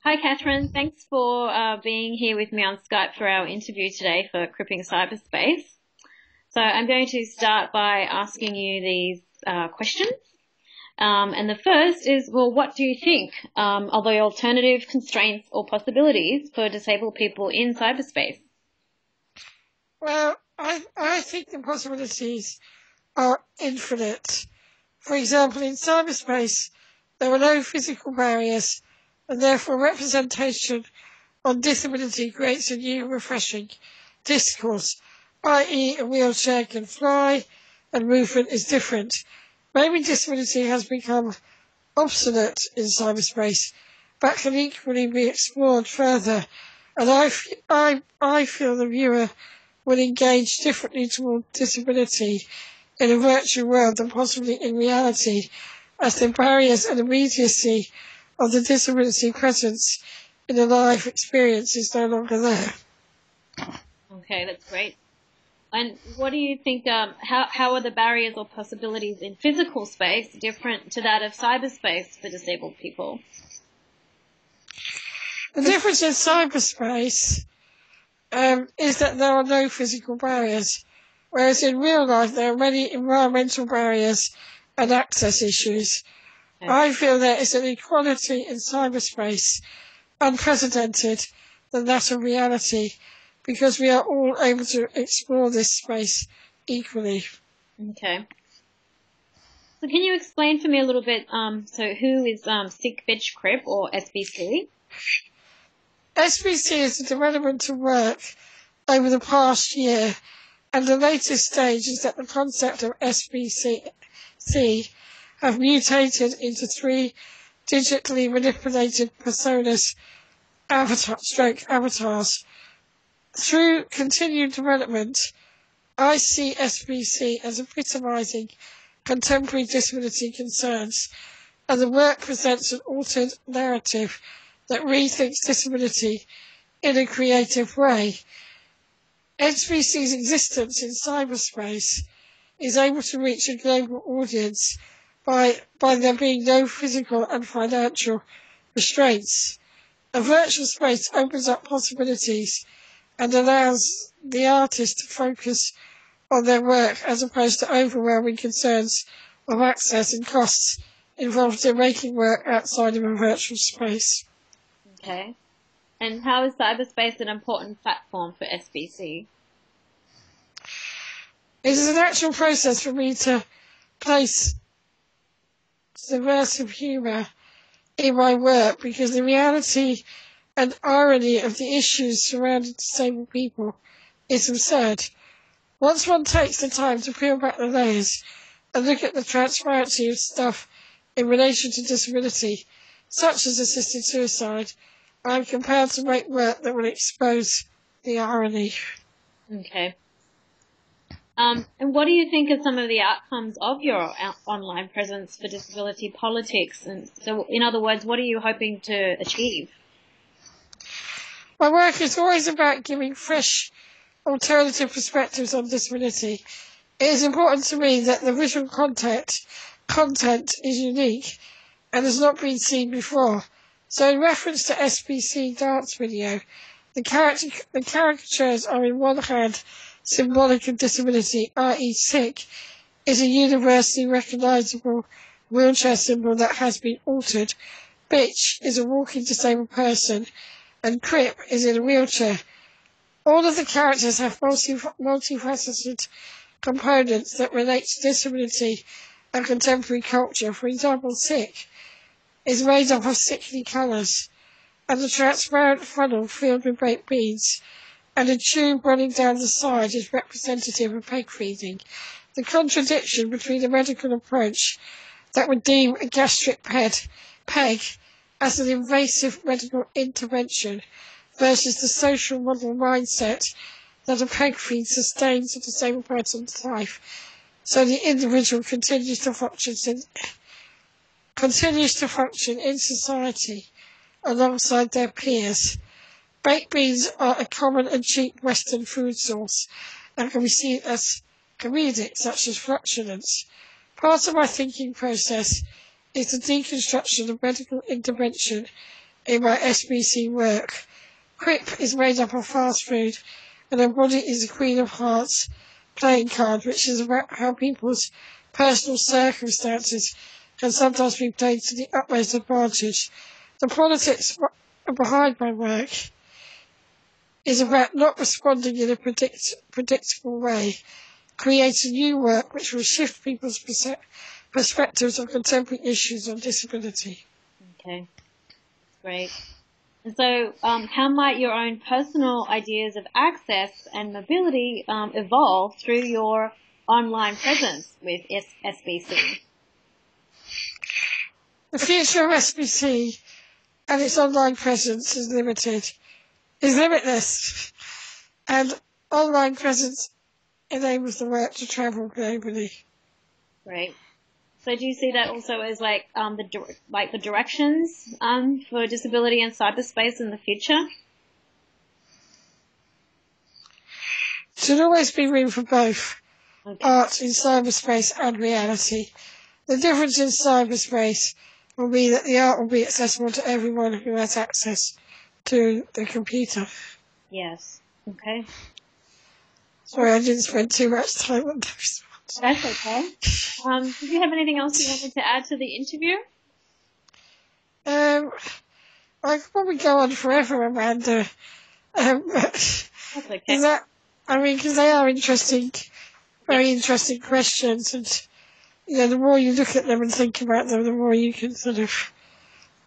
Hi, Catherine. Thanks for being here with me on Skype for our interview today for Cripping Cyberspace. So I'm going to start by asking you these questions. And the first is, well, what do you think are the alternative constraints or possibilities for disabled people in cyberspace? Well, I think the possibilities are infinite. For example, in cyberspace, there are no physical barriers, and therefore representation on disability creates a new, refreshing discourse, i.e. a wheelchair can fly and movement is different. Maybe disability has become obstinate in cyberspace, but can equally be explored further. And I feel the viewer will engage differently toward disability in a virtual world than possibly in reality, as the barriers and immediacy of the disability presence in a life experience is no longer there. Okay, that's great. And what do you think, how are the barriers or possibilities in physical space different to that of cyberspace for disabled people? The difference in cyberspace is that there are no physical barriers, whereas in real life there are many environmental barriers and access issues. Okay. I feel there is an equality in cyberspace unprecedented than that of reality, because we are all able to explore this space equally. Okay. So can you explain for me a little bit, so who is Sick Bitch Crip or SBC? SBC is a development of work over the past year, and the latest stage is that the concept of SBC have mutated into 3 digitally manipulated personas, avatars. Through continued development, I see SBC as epitomising contemporary disability concerns, and the work presents an altered narrative that rethinks disability in a creative way. SBC's existence in cyberspace is able to reach a global audience by there being no physical and financial restraints. A virtual space opens up possibilities and allows the artist to focus on their work as opposed to overwhelming concerns of access and costs involved in making work outside of a virtual space. Okay. And how is cyberspace an important platform for SBC? It is a natural process for me to place subversive humour in my work because the reality and irony of the issues surrounding disabled people is absurd. Once one takes the time to peel back the layers and look at the transparency of stuff in relation to disability, such as assisted suicide, I am compelled to make work that will expose the irony. Okay. And what do you think are some of the outcomes of your online presence for disability politics? And so, in other words, what are you hoping to achieve? My work is always about giving fresh, alternative perspectives on disability. It is important to me that the visual content is unique and has not been seen before. So in reference to SBC dance video, the caricatures are in one hand symbolic of disability, i.e. sick, is a universally recognisable wheelchair symbol that has been altered. Bitch is a walking disabled person, and Crip is in a wheelchair. All of the characters have multifaceted components that relate to disability and contemporary culture. For example, sick is made up of sickly colours, and a transparent funnel filled with baked beans, and a tube running down the side is representative of peg feeding. The contradiction between the medical approach that would deem a gastric peg as an invasive medical intervention versus the social model mindset that a peg feed sustains a disabled person's life, so the individual continues to function in society alongside their peers. Baked beans are a common and cheap Western food source and can be seen as comedic, such as flatulence. Part of my thinking process is the deconstruction of medical intervention in my SBC work. Crip is made up of fast food, and her body is the Queen of Hearts playing card, which is about how people's personal circumstances can sometimes be played to the utmost advantage. The politics behind my work is about not responding in a predictable way, creating new work which will shift people's perspectives on contemporary issues on disability. Okay, great. And so, how might your own personal ideas of access and mobility evolve through your online presence with SBC? The future of SBC and its online presence is limitless, and online presence enables the work to travel globally. Great. So do you see that also as like the directions for disability and cyberspace in the future? Should always be room for both Okay. art in cyberspace and reality. The difference in cyberspace will be that the art will be accessible to everyone who has access to the computer. Yes. Okay. Sorry, I didn't spend too much time on those ones. That's okay. Did you have anything else you wanted to add to the interview? I could probably go on forever, Amanda. That's okay. Because they are interesting, very interesting questions, and the more you look at them and think about them, the more you can sort of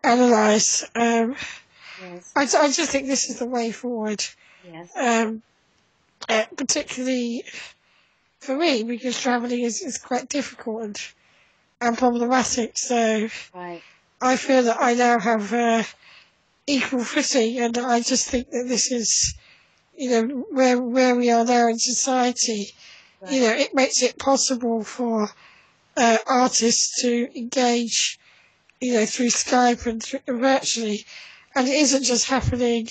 analyse. Yes. I just think this is the way forward. Yes. Particularly for me, because travelling is quite difficult and problematic. So Right. I feel that I now have equal footing, and I just think that this is, where we are now in society. Right. It makes it possible for artists to engage, through Skype and virtually, and it isn't just happening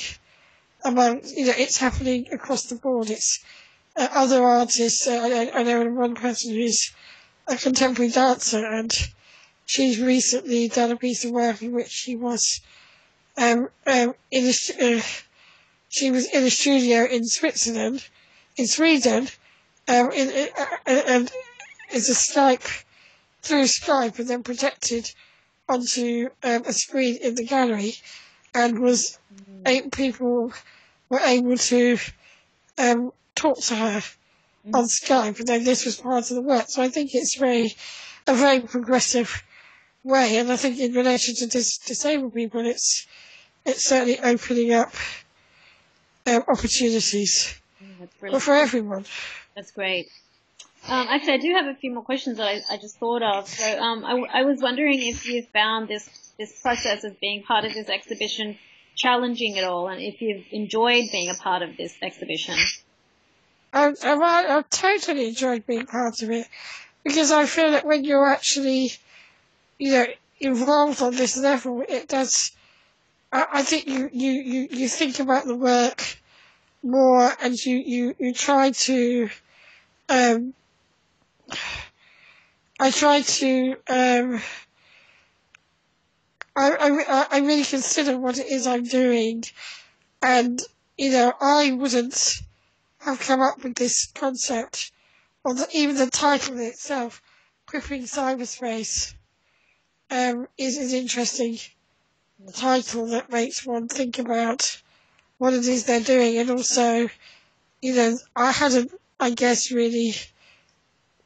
it's happening across the board. It's other artists. I know one person who's a contemporary dancer, and she's recently done a piece of work in which she was she was in a studio in Sweden, and it's through Skype, and then projected onto a screen in the gallery, and people were able to talk to her on Skype, and then this was part of the work. So I think it's a very progressive way, and I think in relation to disabled people, it's certainly opening up opportunities for everyone. That's great. Actually, I do have a few more questions that I just thought of. So I was wondering if you found this process of being part of this exhibition challenging at all, and if you've enjoyed being a part of this exhibition. I've totally enjoyed being part of it, because I feel that when you're actually, involved on this level, it does. I think you think about the work more, and you try to. I really consider what it is I'm doing, and I wouldn't have come up with this concept, or even the title itself, Cripping Cyberspace, is an interesting title that makes one think about what it is they're doing, and also, I hadn't, I guess, really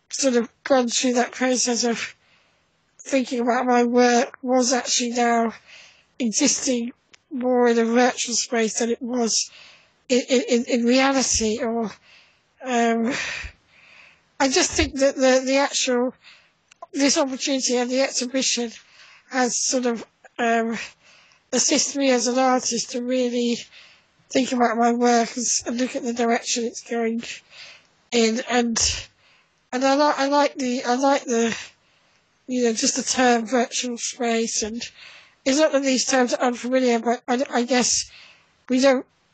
sort of gone through that process of thinking about my work was actually now existing more in a virtual space than it was in reality, or I just think that this opportunity and the exhibition has sort of assisted me as an artist to really think about my work and look at the direction it's going in, and I like the just the term virtual space, and it's not that these terms are unfamiliar, but I guess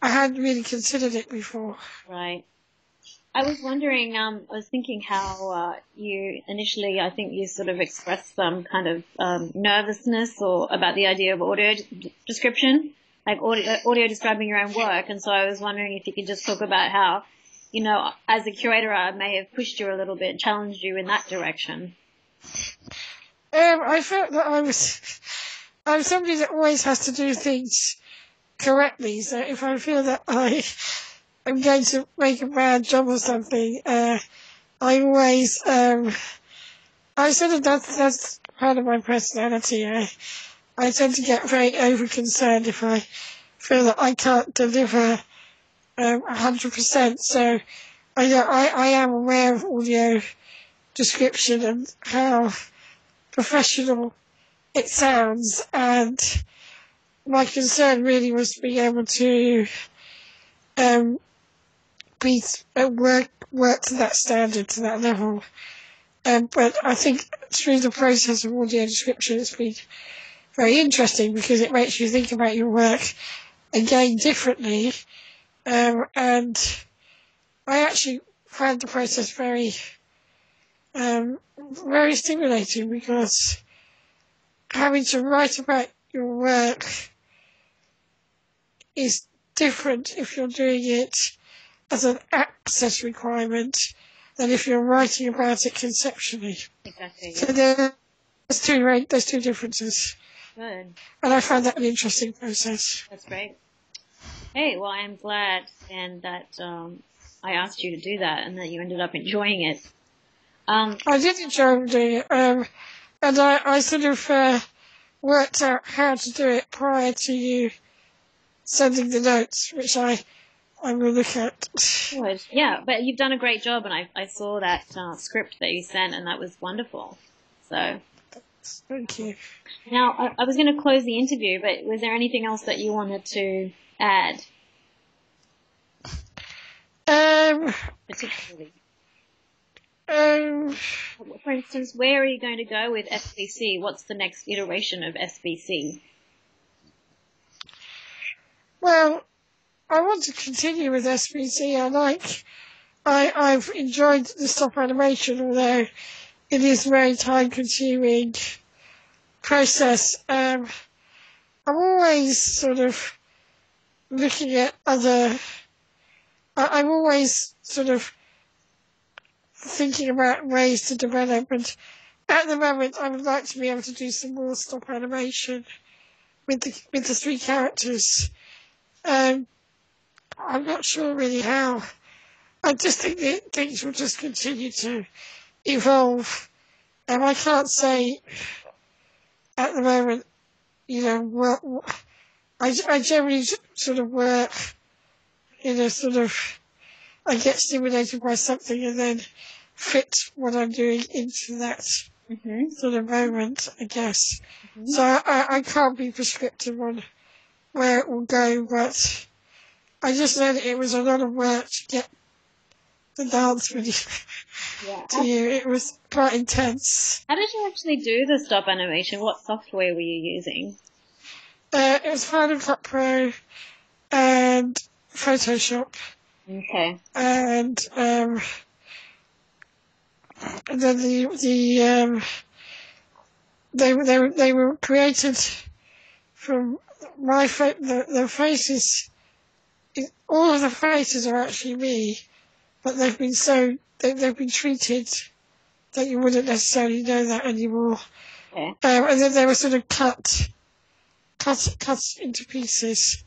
I hadn't really considered it before. Right. I was wondering, I was thinking how you initially, I think you sort of expressed some kind of nervousness or about the idea of audio description, like audio describing your own work. And so I was wondering if you could just talk about how, you know, as a curator, I may have pushed you a little bit, challenged you in that direction. I felt that I'm somebody that always has to do things correctly. So if I feel that I'm going to make a bad job or something, I always, I sort of, that's part of my personality. I tend to get very over-concerned if I feel that I can't deliver 100%. So I am aware of audio description and how professional it sounds, and my concern really was to be able to work to that standard, to that level. But I think through the process of audio description, it's been very interesting because it makes you think about your work again differently. And I actually find the process very, very stimulating, because having to write about your work is different if you're doing it as an access requirement than if you're writing about it conceptually. Exactly. So there's two differences. Good. And I found that an interesting process. That's great. Hey, well, I'm glad and that I asked you to do that and that you ended up enjoying it. I did enjoy doing it, and I sort of worked out how to do it prior to you sending the notes, which I will look at. Good. Yeah, but you've done a great job, and I saw that script that you sent, and that was wonderful. So, thank you. Now, I was going to close the interview, but was there anything else that you wanted to add? Particularly. For instance, where are you going to go with SBC? What's the next iteration of SBC? Well, I want to continue with SBC. I've enjoyed the stop animation, although it is a very time-consuming process. I'm always sort of looking at I'm always sort of thinking about ways to develop, and at the moment I would like to be able to do some more stop animation with the three characters. I'm not sure really how. I just think that things will just continue to evolve. And I can't say at the moment, you know, I generally sort of work in a sort of, I get stimulated by something and then fit what I'm doing into that sort of moment, I guess. So I can't be prescriptive on where it will go, but I just know that it was a lot of work to get the dance ready to you. It was quite intense. How did you actually do the stop animation? What software were you using? It was Final Cut Pro and Photoshop. Okay. And then they were created from the faces. All of the faces are actually me, but they've been treated that you wouldn't necessarily know that anymore. Okay. And then they were sort of cut into pieces,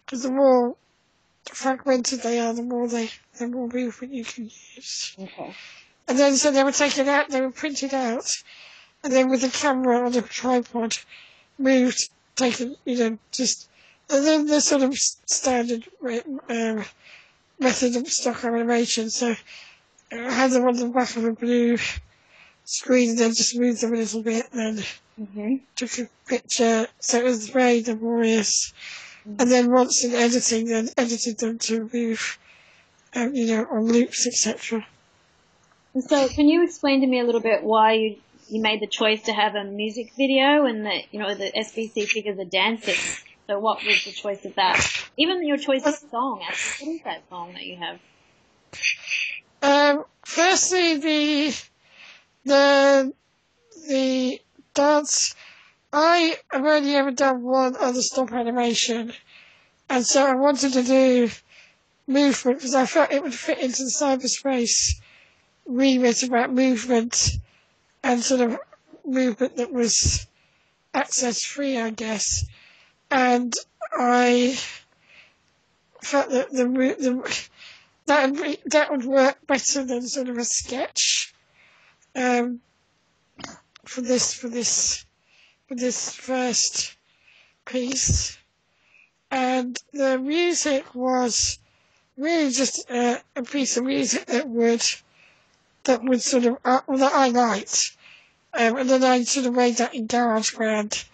because the more fragmented they are, the more movement you can use. Okay. And then so they were taken out, they were printed out, and then with the camera on a tripod, moved, taken, just, and then the sort of standard method of stock animation. So I had them on the back of a blue screen, and then just moved them a little bit, and then took a picture. So it was very laborious. And then once in editing, then edited them to move, on loops, etc. So can you explain to me a little bit why you made the choice to have a music video and that, the SBC figures are dancing? So what was the choice of that? Even your choice of song, actually. What is that song that you have? Firstly, the dance. I have only ever done one other stop animation, and so I wanted to do movement because I felt it would fit into the cyberspace remit about movement and sort of movement that was access free, I guess. And I felt that that would work better than sort of a sketch for this first piece. And the music was really just a piece of music that would sort of that I liked, and then I sort of made that in GarageBand.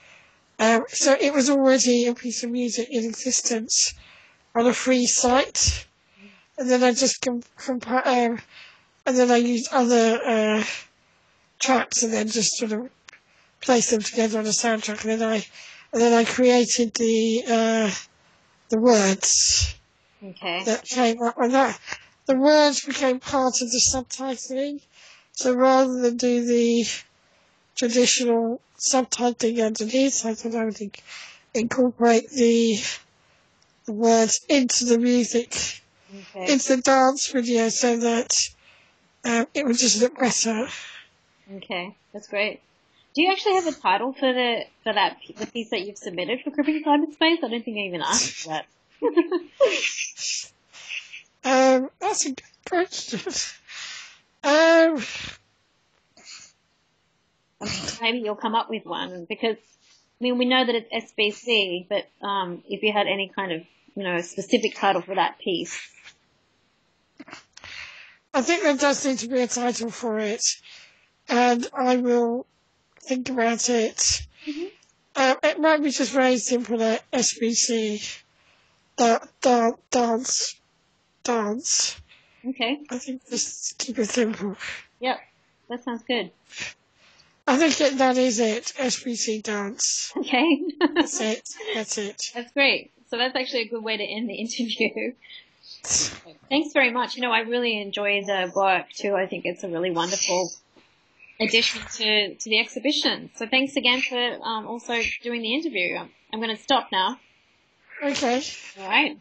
So it was already a piece of music in existence on a free site, and then I just and then I used other tracks and then just sort of placed them together on a soundtrack, and then I created the words that came up, and the words became part of the subtitling. So rather than do the traditional subtitling underneath, I thought I would incorporate the words into the music, into the dance video, so that it would just look better. Okay, that's great. Do you actually have a title for the piece that you've submitted for Cripping Cyberspace? I don't think I even asked that. That's a good question. Maybe you'll come up with one, because I mean we know that it's SBC, but if you had any kind of specific title for that piece. I think there does need to be a title for it, and I will think about it. Mm-hmm. It might be just very simple, like SBC, dance. Okay. I think just keep it simple. Yep, that sounds good. I think that is it, SBC dance. Okay. That's it. That's great. So that's actually a good way to end the interview. Thanks very much. I really enjoy the work too. I think it's a really wonderful addition to the exhibition. So thanks again for also doing the interview. I'm going to stop now. Okay. All right.